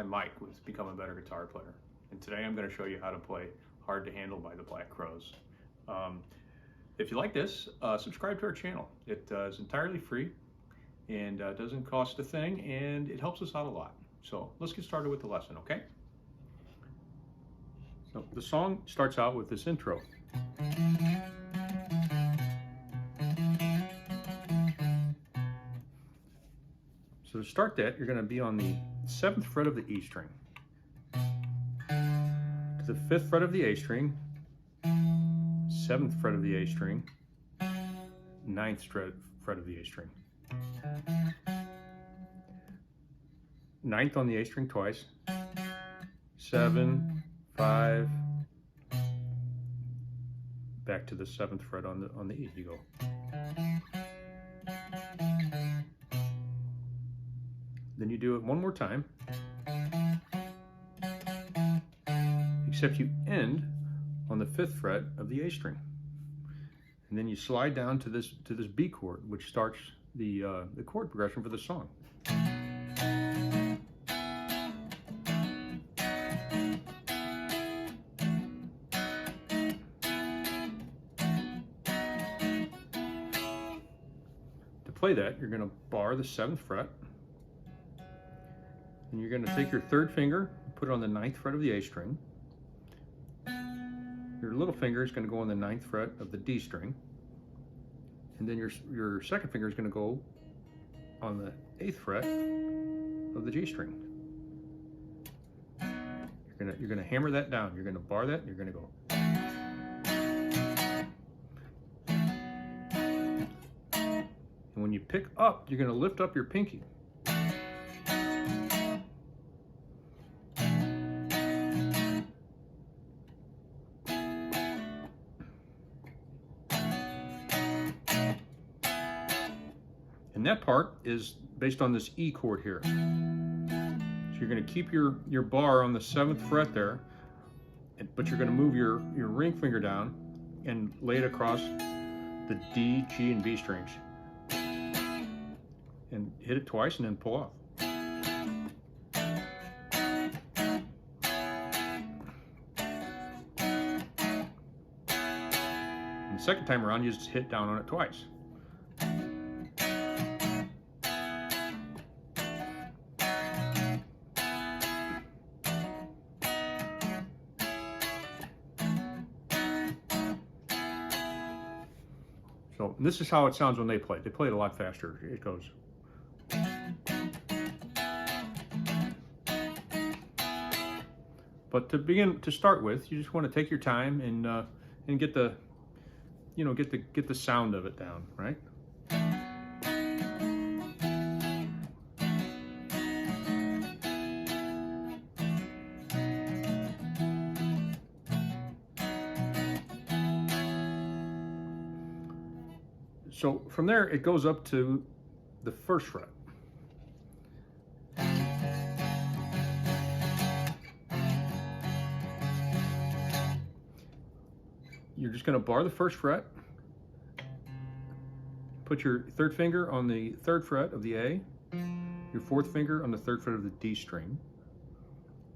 my mic was become a better guitar player. And today I'm going to show you how to play Hard to Handle by the Black Crowes. If you like this, subscribe to our channel. It is entirely free and doesn't cost a thing, and it helps us out a lot. So let's get started with the lesson, okay? So the song starts out with this intro. So to start that, you're going to be on the 7th fret of the E string, to the 5th fret of the A string, 7th fret of the A string, 9th fret of the A string, 9th on the A string twice, 7, 5, back to the 7th fret on the E. You go. Then you do it one more time, except you end on the 5th fret of the A string, and then you slide down to this B chord, which starts the chord progression for the song. To play that, you're going to bar the 7th fret. And you're going to take your 3rd finger, put it on the 9th fret of the A string. Your little finger is going to go on the 9th fret of the D string. And then your 2nd finger is going to go on the 8th fret of the G string. You're going to hammer that down. You're going to bar that, and you're going to go. And when you pick up, you're going to lift up your pinky. And that part is based on this E chord here. So you're going to keep your bar on the 7th fret there, but you're going to move your ring finger down and lay it across the D, G, and B strings. And hit it twice and then pull off. And the second time around, you just hit down on it twice. So this is how it sounds when they play. They play it a lot faster. It goes. But to start with, you just want to take your time and get the get the sound of it down, right? So from there, it goes up to the 1st fret. You're just going to bar the 1st fret, put your 3rd finger on the 3rd fret of the A, your 4th finger on the 3rd fret of the D string.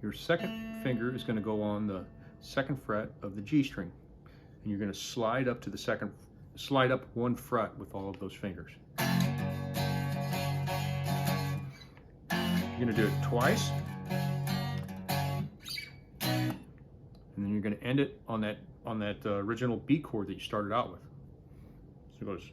Your 2nd finger is going to go on the 2nd fret of the G string, and you're going to slide up to the slide up 1 fret with all of those fingers. You're going to do it twice, and then you're going to end it on that original B chord that you started out with. So it goes.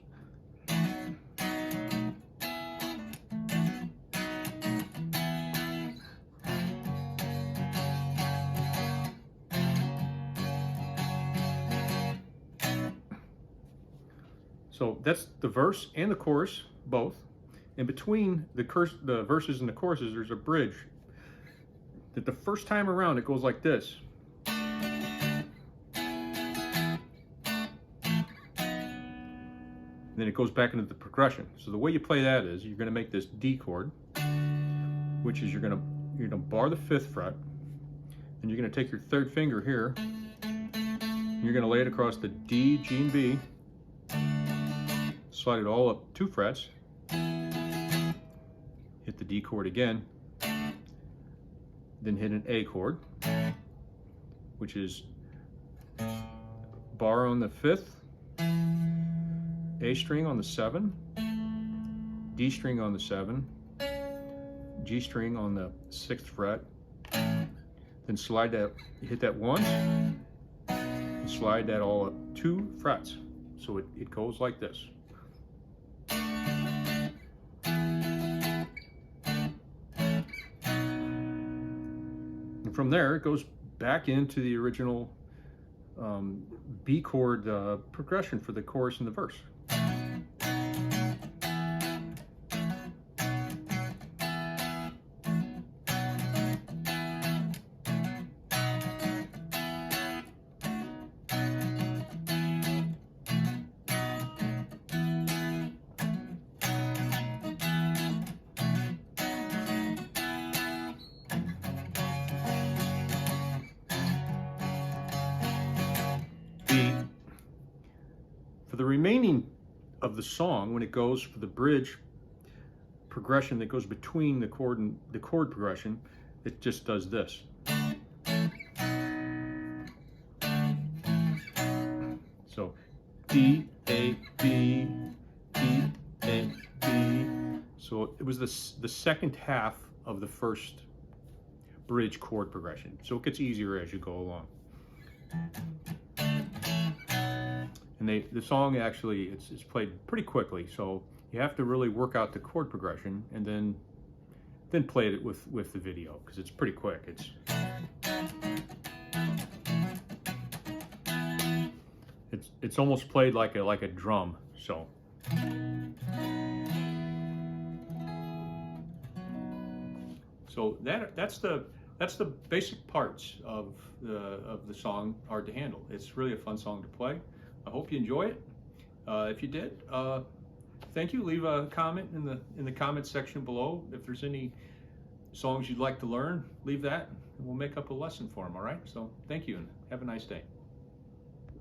So that's the verse and the chorus, both. In between the verses and the choruses, there's a bridge that the first time around it goes like this. And then it goes back into the progression. So the way you play that is you're going to make this D chord, which is you're going to bar the 5th fret, and you're going to take your 3rd finger here, and you're going to lay it across the D, G, and B. Slide it all up 2 frets, hit the D chord again, then hit an A chord, which is bar on the 5th, A string on the 7, D string on the 7, G string on the 6th fret, then slide that, hit that once, and slide that all up 2 frets. So it goes like this. And from there, it goes back into the original B chord progression for the chorus and the verse. For the remaining of the song, when it goes for the bridge progression that goes between the chord and the chord progression, it just does this. So D, A, B, D, A, B. So it was the second half of the first bridge chord progression. So it gets easier as you go along. And the song actually, it's played pretty quickly, so you have to really work out the chord progression and then play it with the video, because it's pretty quick. It's almost played like a drum. So that's the basic parts of the song, Hard to Handle. It's really a fun song to play. I hope you enjoy it. If you did, thank you. Leave a comment in the comment section below. If there's any songs you'd like to learn, leave that, and we'll make up a lesson for them. All right. So thank you, and have a nice day.